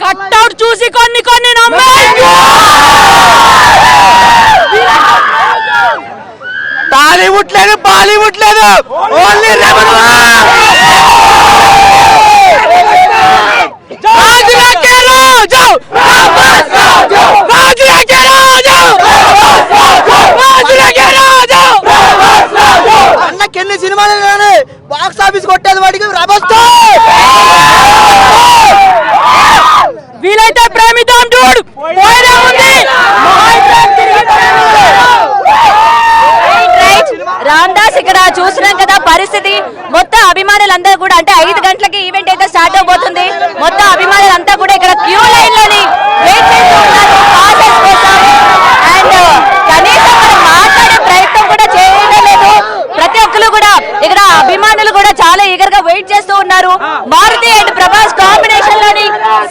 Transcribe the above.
Cutout చూసి కొన్ని కొన్ని టాలీవుడ్ లేదు, బాలీవుడ్ లేదు, ఓన్లీ అన్నకి ఎన్ని సినిమాలు కానీ బాక్స్ ఆఫీస్ కొట్టేది వాడికి రబస్తో. వీలైతే ప్రేమిద్దాం చూడు. రామ్ దాస్ ఇక్కడ చూసినాం కదా పరిస్థితి. మొత్తం అభిమానులందరూ కూడా అంటే 5 గంటలకి ఈవెంట్ అయితే స్టార్ట్ అవబోతుంది. మొత్తం అభిమానులంతా కూడా ఇక్కడ క్యూ లైన్ లోని వెయిట్ చేస్తూ ఉన్నారు పాసెస్ కోసం. అండ్ కనీసం మనం మాట్లాడే ప్రయత్నం కూడా చేయడం లేదు. ప్రతి ఒక్కరు కూడా ఇక్కడ అభిమానులు కూడా చాలా ఈగర్ గా వెయిట్ చేస్తూ ఉన్నారు. మా